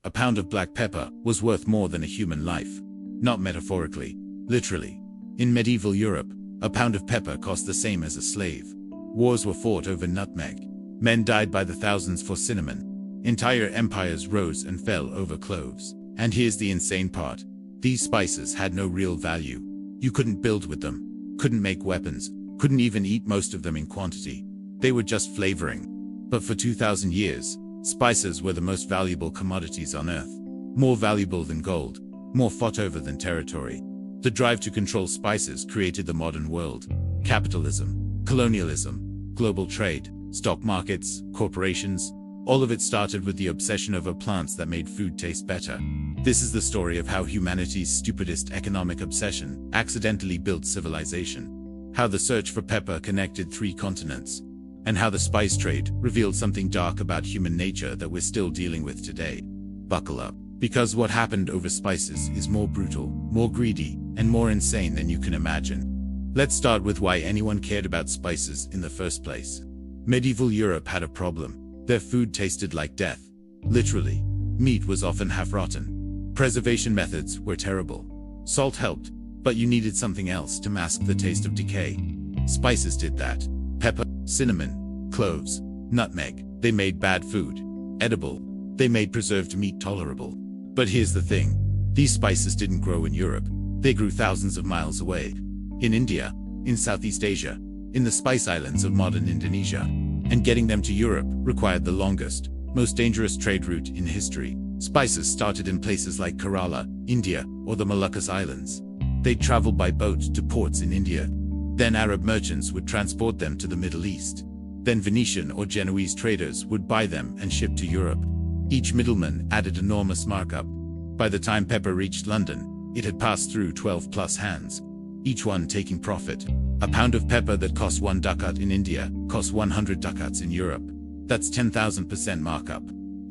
a pound of black pepper was worth more than a human life. Not metaphorically, literally. In medieval Europe, a pound of pepper cost the same as a slave. Wars were fought over nutmeg. Men died by the thousands for cinnamon. Entire empires rose and fell over cloves. And here's the insane part. These spices had no real value. You couldn't build with them, couldn't make weapons, couldn't even eat most of them in quantity. They were just flavoring. But for 2,000 years, spices were the most valuable commodities on earth. More valuable than gold, more fought over than territory. The drive to control spices created the modern world. Capitalism, colonialism, global trade, stock markets, corporations, all of it started with the obsession over plants that made food taste better. This is the story of how humanity's stupidest economic obsession accidentally built civilization. How the search for pepper connected 3 continents. And how the spice trade revealed something dark about human nature that we're still dealing with today. Buckle up, because what happened over spices is more brutal, more greedy, and more insane than you can imagine. Let's start with why anyone cared about spices in the first place. Medieval Europe had a problem. Their food tasted like death. Literally. Meat was often half-rotten. Preservation methods were terrible. Salt helped, but you needed something else to mask the taste of decay. Spices did that. Pepper, cinnamon, cloves, nutmeg. They made bad food edible. They made preserved meat tolerable. But here's the thing. These spices didn't grow in Europe. They grew thousands of miles away. In India, in Southeast Asia, in the Spice Islands of modern Indonesia. And getting them to Europe required the longest, most dangerous trade route in history. Spices started in places like Kerala, India, or the Moluccas Islands. They'd travel by boat to ports in India. Then Arab merchants would transport them to the Middle East. Then Venetian or Genoese traders would buy them and ship to Europe. Each middleman added enormous markup. By the time pepper reached London, it had passed through 12+ hands, each one taking profit. A pound of pepper that cost 1 ducat in India cost 100 ducats in Europe. That's 10,000% markup.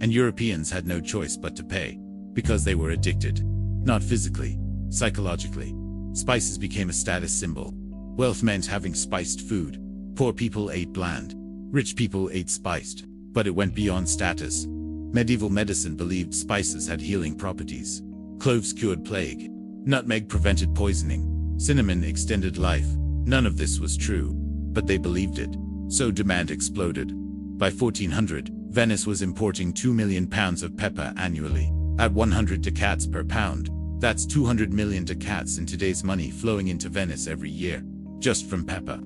And Europeans had no choice but to pay, because they were addicted. Not physically, psychologically. Spices became a status symbol. Wealth meant having spiced food. Poor people ate bland. Rich people ate spiced. But it went beyond status. Medieval medicine believed spices had healing properties. Cloves cured plague. Nutmeg prevented poisoning. Cinnamon extended life. None of this was true, but they believed it. So demand exploded. By 1400, Venice was importing 2 million pounds of pepper annually. At 100 ducats per pound, that's 200 million ducats in today's money flowing into Venice every year, just from pepper.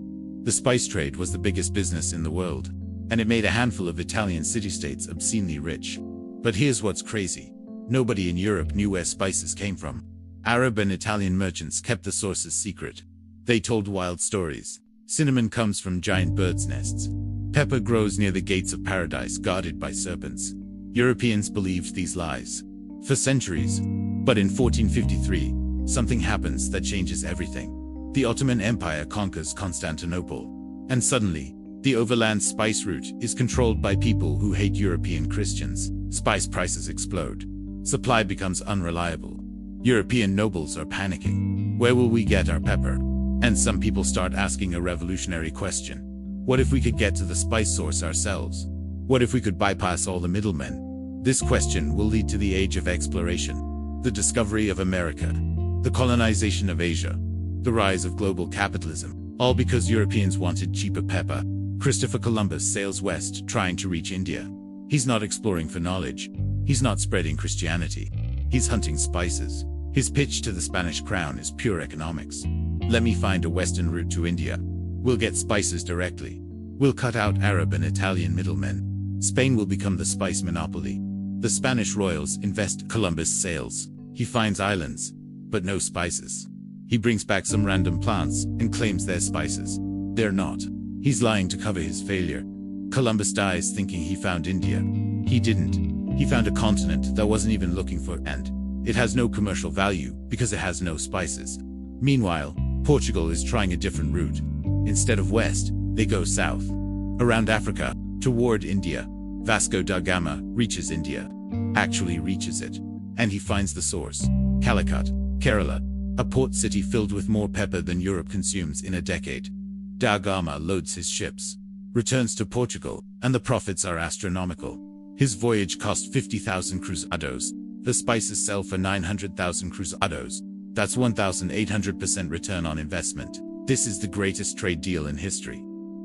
The spice trade was the biggest business in the world, and it made a handful of Italian city-states obscenely rich. But here's what's crazy. Nobody in Europe knew where spices came from. Arab and Italian merchants kept the sources secret. They told wild stories. Cinnamon comes from giant birds' nests. Pepper grows near the gates of paradise guarded by serpents. Europeans believed these lies for centuries. But in 1453, something happens that changes everything. The Ottoman Empire conquers Constantinople. And suddenly, the overland spice route is controlled by people who hate European Christians. Spice prices explode. Supply becomes unreliable. European nobles are panicking. Where will we get our pepper? And some people start asking a revolutionary question. What if we could get to the spice source ourselves? What if we could bypass all the middlemen? This question will lead to the age of exploration, the discovery of America, the colonization of Asia, the rise of global capitalism, all because Europeans wanted cheaper pepper. Christopher Columbus sails west trying to reach India. He's not exploring for knowledge. He's not spreading Christianity. He's hunting spices. His pitch to the Spanish crown is pure economics. Let me find a western route to India. We'll get spices directly. We'll cut out Arab and Italian middlemen. Spain will become the spice monopoly. The Spanish royals invest. Columbus sails. He finds islands, but no spices. He brings back some random plants and claims they're spices. They're not. He's lying to cover his failure. Columbus dies thinking he found India. He didn't. He found a continent that wasn't even looking for, and it has no commercial value because it has no spices. Meanwhile, Portugal is trying a different route. Instead of west, they go south. Around Africa, toward India. Vasco da Gama reaches India. Actually reaches it. And he finds the source. Calicut, Kerala. A port city filled with more pepper than Europe consumes in a decade. Da Gama loads his ships, returns to Portugal, and the profits are astronomical. His voyage cost 50,000 cruzados. The spices sell for 900,000 cruzados. That's 1,800% return on investment. This is the greatest trade deal in history.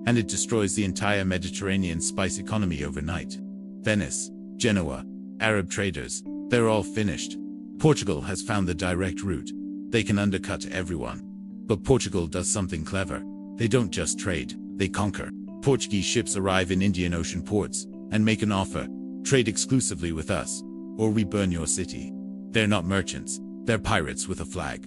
And it destroys the entire Mediterranean spice economy overnight. Venice, Genoa, Arab traders, they're all finished. Portugal has found the direct route. They can undercut everyone. But Portugal does something clever. They don't just trade, they conquer. Portuguese ships arrive in Indian Ocean ports and make an offer: trade exclusively with us, or we burn your city. They're not merchants, they're pirates with a flag.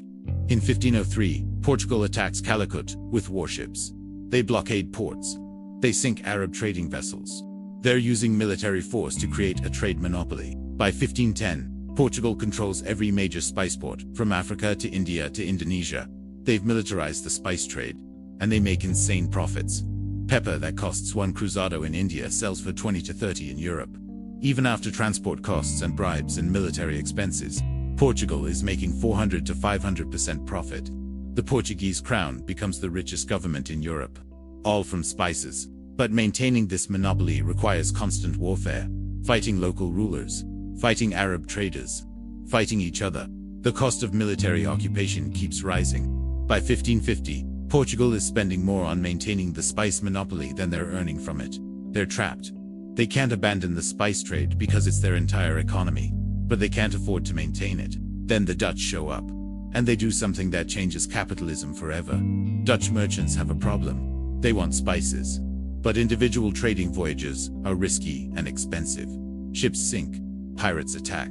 In 1503, Portugal attacks Calicut with warships. They blockade ports. They sink Arab trading vessels. They're using military force to create a trade monopoly. By 1510, Portugal controls every major spice port, from Africa to India to Indonesia. They've militarized the spice trade, and they make insane profits. Pepper that costs 1 cruzado in India sells for 20 to 30 in Europe. Even after transport costs and bribes and military expenses, Portugal is making 400 to 500% profit. The Portuguese crown becomes the richest government in Europe. All from spices. But maintaining this monopoly requires constant warfare, fighting local rulers, fighting Arab traders, fighting each other. The cost of military occupation keeps rising. By 1550, Portugal is spending more on maintaining the spice monopoly than they're earning from it. They're trapped. They can't abandon the spice trade because it's their entire economy, but they can't afford to maintain it. Then the Dutch show up, and they do something that changes capitalism forever. Dutch merchants have a problem. They want spices. But individual trading voyages are risky and expensive. Ships sink. Pirates attack.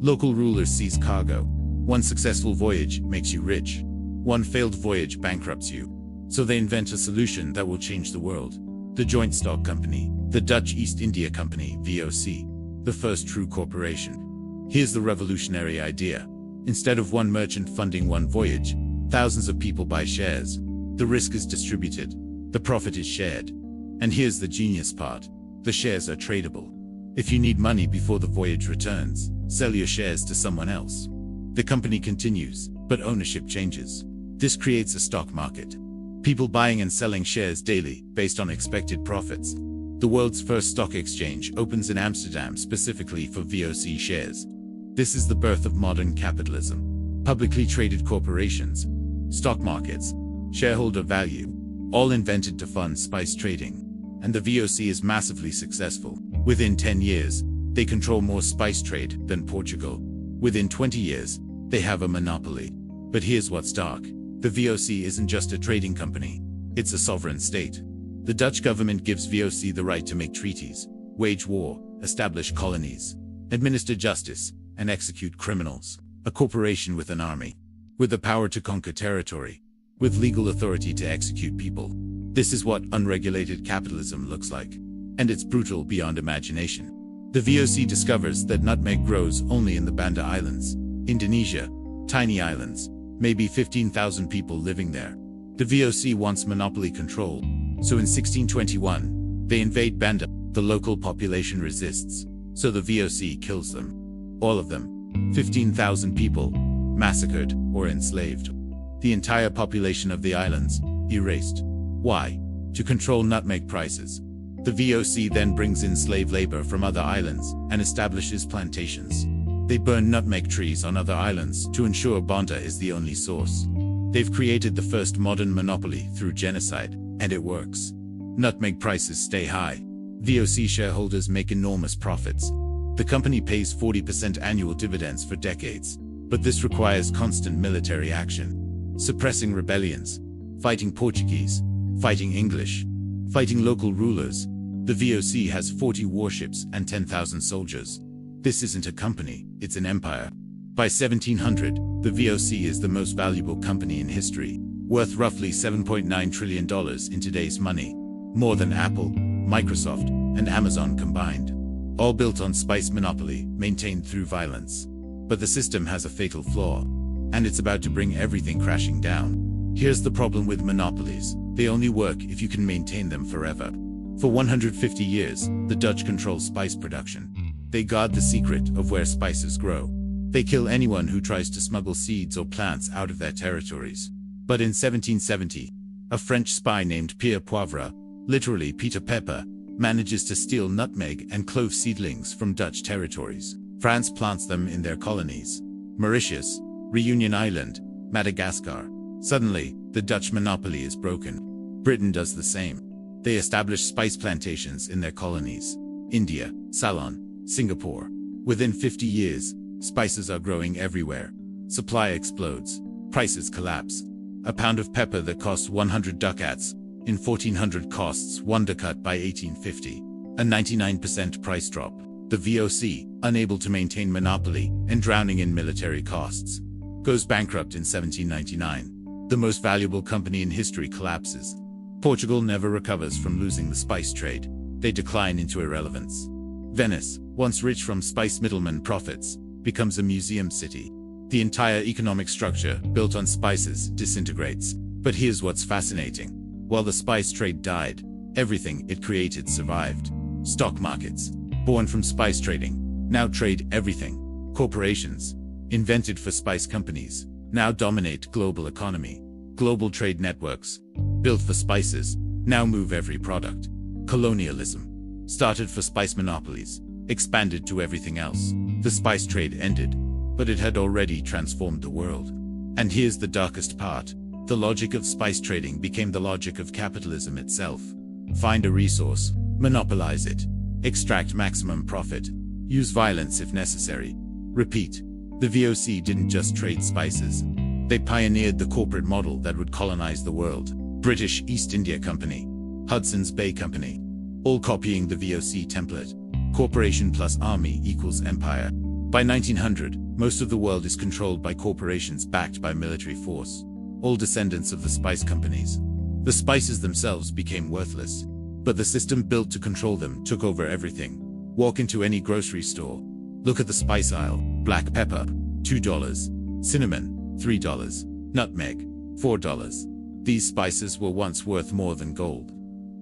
Local rulers seize cargo. One successful voyage makes you rich. One failed voyage bankrupts you. So they invent a solution that will change the world. The Joint Stock Company, the Dutch East India Company, VOC, the first true corporation. Here's the revolutionary idea. Instead of one merchant funding one voyage, thousands of people buy shares. The risk is distributed. The profit is shared. And here's the genius part. The shares are tradable. If you need money before the voyage returns, sell your shares to someone else. The company continues, but ownership changes. This creates a stock market. People buying and selling shares daily, based on expected profits. The world's first stock exchange opens in Amsterdam specifically for VOC shares. This is the birth of modern capitalism. Publicly traded corporations, stock markets, shareholder value, all invented to fund spice trading. And the VOC is massively successful. Within 10 years, they control more spice trade than Portugal. Within 20 years, they have a monopoly. But here's what's dark. The VOC isn't just a trading company. It's a sovereign state. The Dutch government gives VOC the right to make treaties, wage war, establish colonies, administer justice, and execute criminals. A corporation with an army. With the power to conquer territory. With legal authority to execute people. This is what unregulated capitalism looks like. And it's brutal beyond imagination. The VOC discovers that nutmeg grows only in the Banda Islands, Indonesia, tiny islands, maybe 15,000 people living there. The VOC wants monopoly control, so in 1621, they invade Banda. The local population resists, so the VOC kills them. All of them, 15,000 people, massacred or enslaved. The entire population of the islands, erased. Why? To control nutmeg prices. The VOC then brings in slave labor from other islands and establishes plantations. They burn nutmeg trees on other islands to ensure Banda is the only source. They've created the first modern monopoly through genocide, and it works. Nutmeg prices stay high. VOC shareholders make enormous profits. The company pays 40% annual dividends for decades, but this requires constant military action. Suppressing rebellions, fighting Portuguese, fighting English, fighting local rulers. The VOC has 40 warships and 10,000 soldiers. This isn't a company, it's an empire. By 1700, the VOC is the most valuable company in history, worth roughly $7.9 trillion in today's money. More than Apple, Microsoft, and Amazon combined. All built on spice monopoly, maintained through violence. But the system has a fatal flaw, and it's about to bring everything crashing down. Here's the problem with monopolies. They only work if you can maintain them forever. For 150 years, the Dutch control spice production. They guard the secret of where spices grow. They kill anyone who tries to smuggle seeds or plants out of their territories. But in 1770, a French spy named Pierre Poivre, literally Peter Pepper, manages to steal nutmeg and clove seedlings from Dutch territories. France plants them in their colonies. Mauritius, Reunion Island, Madagascar. Suddenly, the Dutch monopoly is broken. Britain does the same. They establish spice plantations in their colonies. India, Ceylon, Singapore. Within 50 years, spices are growing everywhere. Supply explodes. Prices collapse. A pound of pepper that costs 100 ducats in 1400 costs 1 ducat by 1850. A 99% price drop. The VOC, unable to maintain monopoly and drowning in military costs, goes bankrupt in 1799. The most valuable company in history collapses. Portugal never recovers from losing the spice trade. They decline into irrelevance. Venice, once rich from spice middlemen profits, becomes a museum city. The entire economic structure, built on spices, disintegrates. But here's what's fascinating. While the spice trade died, everything it created survived. Stock markets, born from spice trading, now trade everything. Corporations, invented for spice companies, now dominate global economy. Global trade networks, built for spices, now move every product. Colonialism, started for spice monopolies, expanded to everything else. The spice trade ended, but it had already transformed the world. And here's the darkest part. The logic of spice trading became the logic of capitalism itself. Find a resource, monopolize it, extract maximum profit, use violence if necessary. Repeat, the VOC didn't just trade spices. They pioneered the corporate model that would colonize the world. British East India Company, Hudson's Bay Company, all copying the VOC template. Corporation plus army equals empire. By 1900, most of the world is controlled by corporations backed by military force, all descendants of the spice companies. The spices themselves became worthless, but the system built to control them took over everything. Walk into any grocery store. Look at the spice aisle. Black pepper, $2. Cinnamon, $3. Nutmeg, $4. These spices were once worth more than gold.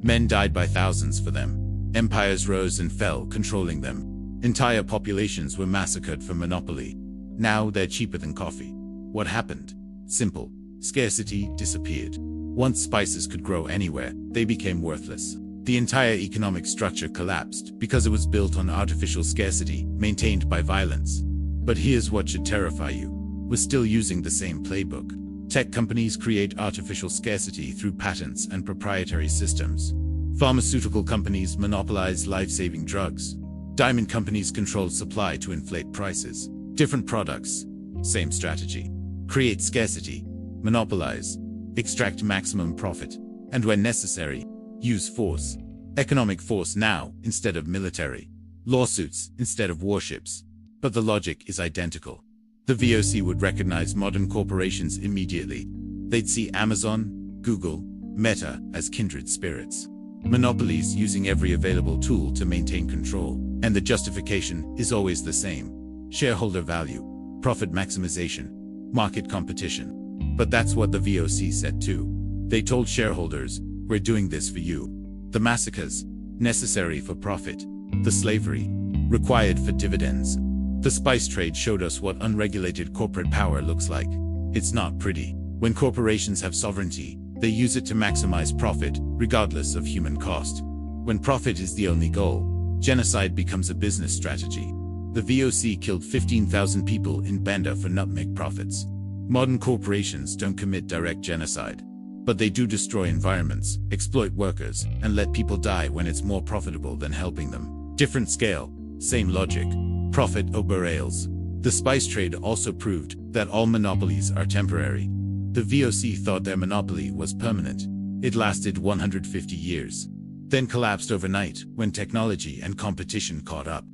Men died by thousands for them. Empires rose and fell, controlling them. Entire populations were massacred for monopoly. Now they're cheaper than coffee. What happened? Simple. Scarcity disappeared. Once spices could grow anywhere, they became worthless. The entire economic structure collapsed because it was built on artificial scarcity, maintained by violence. But here's what should terrify you. We're still using the same playbook. Tech companies create artificial scarcity through patents and proprietary systems. Pharmaceutical companies monopolize life-saving drugs. Diamond companies control supply to inflate prices. Different products, same strategy. Create scarcity, monopolize, extract maximum profit, and when necessary, use force. Economic force now instead of military. Lawsuits instead of warships. But the logic is identical. The VOC would recognize modern corporations immediately. They'd see Amazon, Google, Meta as kindred spirits. Monopolies using every available tool to maintain control. And the justification is always the same. Shareholder value, profit maximization, market competition. But that's what the VOC said too. They told shareholders, we're doing this for you. The massacres, necessary for profit. The slavery, required for dividends. The spice trade showed us what unregulated corporate power looks like. It's not pretty. When corporations have sovereignty, they use it to maximize profit, regardless of human cost. When profit is the only goal, genocide becomes a business strategy. The VOC killed 15,000 people in Banda for nutmeg profits. Modern corporations don't commit direct genocide, but they do destroy environments, exploit workers, and let people die when it's more profitable than helping them. Different scale, same logic. Profit over rails. The spice trade also proved that all monopolies are temporary. The VOC thought their monopoly was permanent. It lasted 150 years, then collapsed overnight when technology and competition caught up.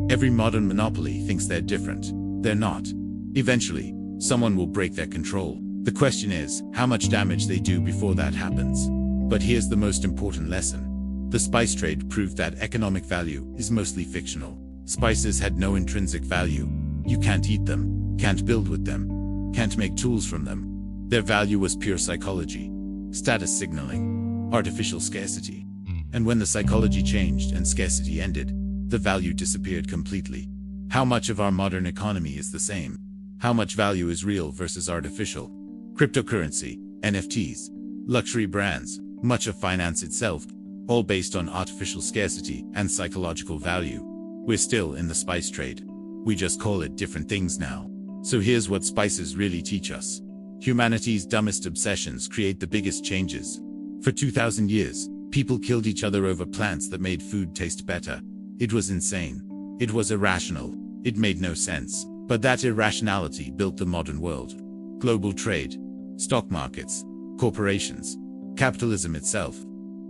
Every modern monopoly thinks they're different. They're not. Eventually, someone will break their control. The question is, how much damage they do before that happens. But here's the most important lesson. The spice trade proved that economic value is mostly fictional. Spices had no intrinsic value. You can't eat them, can't build with them, can't make tools from them. Their value was pure psychology, status signaling, artificial scarcity. And when the psychology changed and scarcity ended, the value disappeared completely. How much of our modern economy is the same? How much value is real versus artificial? Cryptocurrency, NFTs, luxury brands, much of finance itself, all based on artificial scarcity and psychological value. We're still in the spice trade. We just call it different things now. So here's what spices really teach us. Humanity's dumbest obsessions create the biggest changes. For 2,000 years, people killed each other over plants that made food taste better. It was insane. It was irrational. It made no sense. But that irrationality built the modern world. Global trade, stock markets, corporations, capitalism itself,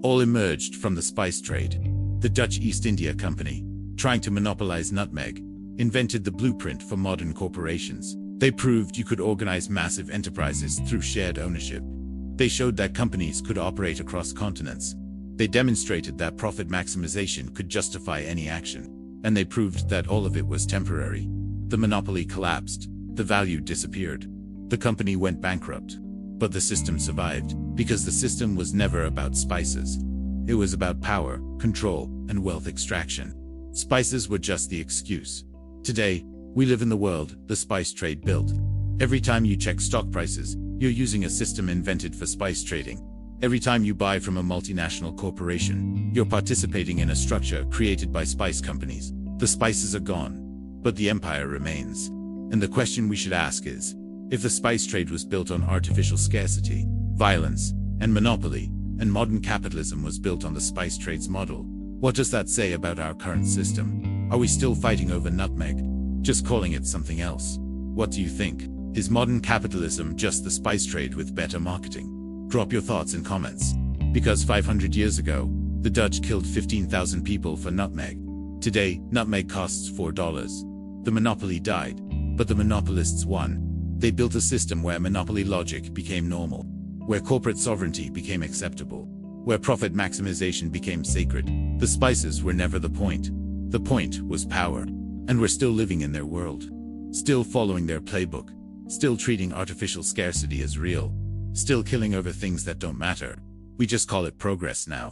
all emerged from the spice trade. The Dutch East India Company, trying to monopolize nutmeg, invented the blueprint for modern corporations. They proved you could organize massive enterprises through shared ownership. They showed that companies could operate across continents. They demonstrated that profit maximization could justify any action. And they proved that all of it was temporary. The monopoly collapsed. The value disappeared. The company went bankrupt. But the system survived, because the system was never about spices. It was about power, control, and wealth extraction. Spices were just the excuse. Today, we live in the world the spice trade built. Every time you check stock prices, you're using a system invented for spice trading. Every time you buy from a multinational corporation, you're participating in a structure created by spice companies. The spices are gone, but the empire remains. And the question we should ask is, if the spice trade was built on artificial scarcity, violence, and monopoly, and modern capitalism was built on the spice trade's model, what does that say about our current system? Are we still fighting over nutmeg? Just calling it something else? What do you think? Is modern capitalism just the spice trade with better marketing? Drop your thoughts in comments. Because 500 years ago, the Dutch killed 15,000 people for nutmeg. Today, nutmeg costs $4. The monopoly died, but the monopolists won. They built a system where monopoly logic became normal, where corporate sovereignty became acceptable, where profit maximization became sacred. The spices were never the point. The point was power. And we're still living in their world. Still following their playbook. Still treating artificial scarcity as real. Still killing over things that don't matter. We just call it progress now.